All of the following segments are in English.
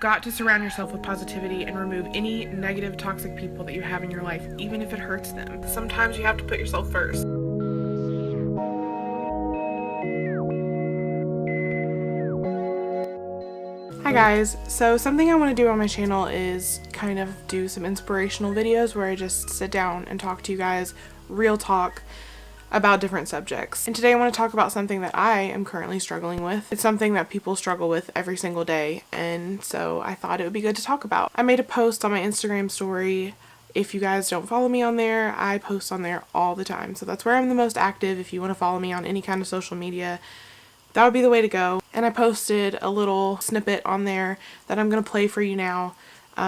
got to surround yourself with positivity and remove any negative, toxic people that you have in your life, even if it hurts them. Sometimes you have to put yourself first. Hi guys, so something I want to do on my channel is kind of do some inspirational videos where I just sit down and talk to you guys, real talk, about different subjects. And today I want to talk about something that I am currently struggling with. It's something that people struggle with every single day, and so I thought it would be good to talk about. I made a post on my Instagram story. If you guys don't follow me on there, I post on there all the time, so that's where I'm the most active. If you want to follow me on any kind of social media, that would be the way to go. And I posted a little snippet on there that I'm going to play for you now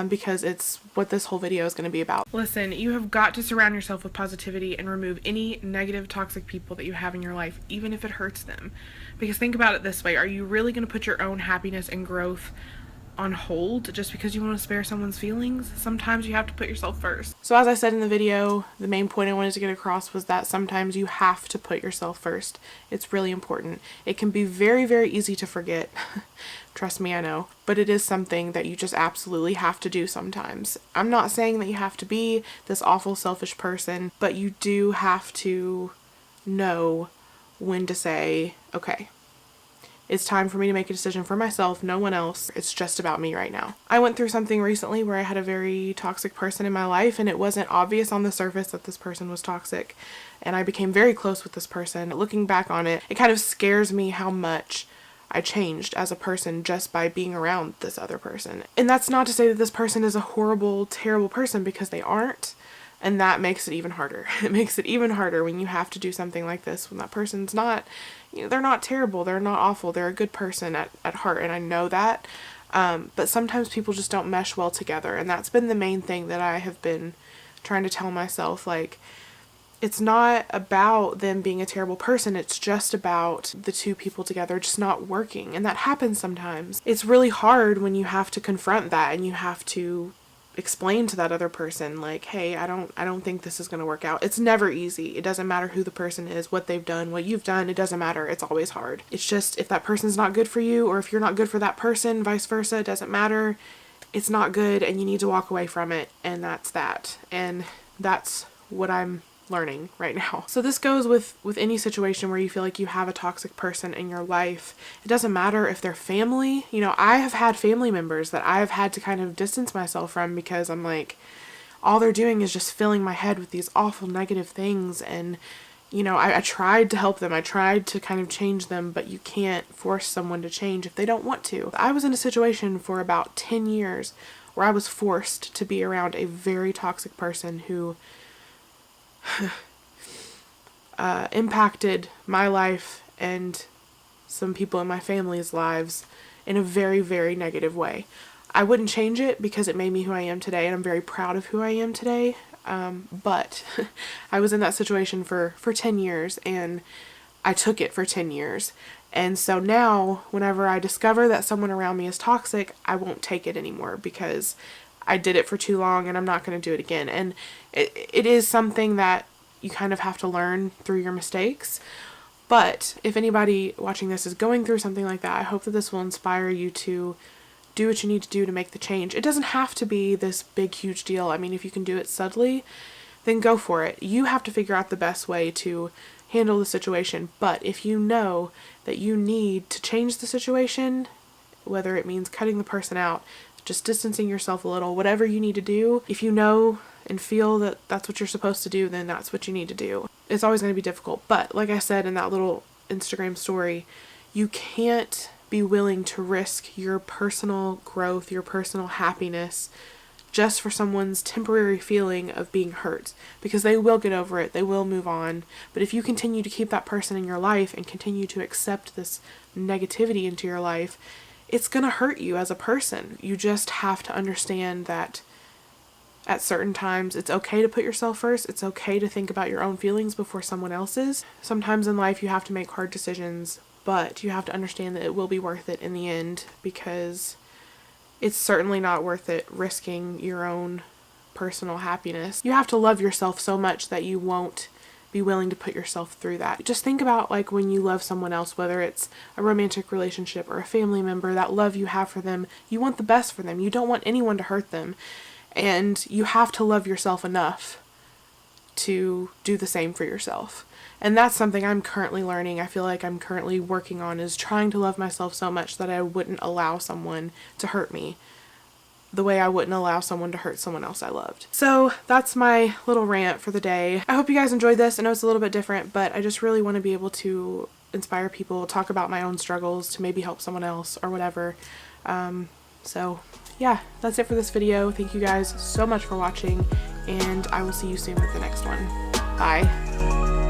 because it's what this whole video is going to be about. Listen, you have got to surround yourself with positivity and remove any negative, toxic people that you have in your life, even if it hurts them. Because think about it this way, are you really going to put your own happiness and growth on hold just because you want to spare someone's feelings? Sometimes you have to put yourself first. So as I said in the video, the main point I wanted to get across was that sometimes you have to put yourself first. It's really important. It can be very, very easy to forget. Trust me, I know. But it is something that you just absolutely have to do sometimes. I'm not saying that you have to be this awful, selfish person, but you do have to know when to say, okay, it's time for me to make a decision for myself, no one else. It's just about me right now. I went through something recently where I had a very toxic person in my life, and it wasn't obvious on the surface that this person was toxic. And I became very close with this person. Looking back on it, it kind of scares me how much I changed as a person just by being around this other person. And that's not to say that this person is a horrible, terrible person, because they aren't. And that makes it even harder. It makes it even harder when you have to do something like this, when that person's not, you know, they're not terrible, they're not awful, they're a good person at heart, and I know that. But sometimes people just don't mesh well together, and that's been the main thing that I have been trying to tell myself. Like, it's not about them being a terrible person, it's just about the two people together just not working, and that happens sometimes. It's really hard when you have to confront that, and you have to explain to that other person, like, hey, I don't think this is going to work out. It's never easy. It doesn't matter who the person is, what they've done, what you've done. It doesn't matter. It's always hard. It's just, if that person's not good for you, or if you're not good for that person, vice versa, it doesn't matter. It's not good, and you need to walk away from it, and that's that. And that's what I'm learning right now. So this goes with any situation where you feel like you have a toxic person in your life. It doesn't matter if they're family. You know, I have had family members that I have had to kind of distance myself from, because I'm like, all they're doing is just filling my head with these awful negative things. And you know, I tried to help them, I tried to kind of change them, but you can't force someone to change if they don't want to. I was in a situation for about 10 years where I was forced to be around a very toxic person who impacted my life and some people in my family's lives in a very, very negative way. I wouldn't change it because it made me who I am today, and I'm very proud of who I am today. But I was in that situation for 10 years, and I took it for 10 years. And so now, whenever I discover that someone around me is toxic, I won't take it anymore, because I did it for too long, and I'm not going to do it again. And it is something that you kind of have to learn through your mistakes. But if anybody watching this is going through something like that, I hope that this will inspire you to do what you need to do to make the change. It doesn't have to be this big, huge deal. I mean, if you can do it subtly, then go for it. You have to figure out the best way to handle the situation. But if you know that you need to change the situation, whether it means cutting the person out, just distancing yourself a little, whatever you need to do, if you know and feel that that's what you're supposed to do, then that's what you need to do. It's always going to be difficult. But like I said in that little Instagram story, you can't be willing to risk your personal growth, your personal happiness, just for someone's temporary feeling of being hurt, because they will get over it, they will move on. But if you continue to keep that person in your life and continue to accept this negativity into your life, it's gonna hurt you as a person. You just have to understand that at certain times it's okay to put yourself first. It's okay to think about your own feelings before someone else's. Sometimes in life you have to make hard decisions, but you have to understand that it will be worth it in the end, because it's certainly not worth it risking your own personal happiness. You have to love yourself so much that you won't be willing to put yourself through that. Just think about like when you love someone else, whether it's a romantic relationship or a family member, that love you have for them, you want the best for them. You don't want anyone to hurt them. And you have to love yourself enough to do the same for yourself. And that's something I'm currently learning. I feel like I'm currently working on, is trying to love myself so much that I wouldn't allow someone to hurt me the way I wouldn't allow someone to hurt someone else I loved. So that's my little rant for the day. I hope you guys enjoyed this. I know it's a little bit different, but I just really want to be able to inspire people, talk about my own struggles to maybe help someone else or whatever. So yeah, that's it for this video. Thank you guys so much for watching, and I will see you soon with the next one. Bye.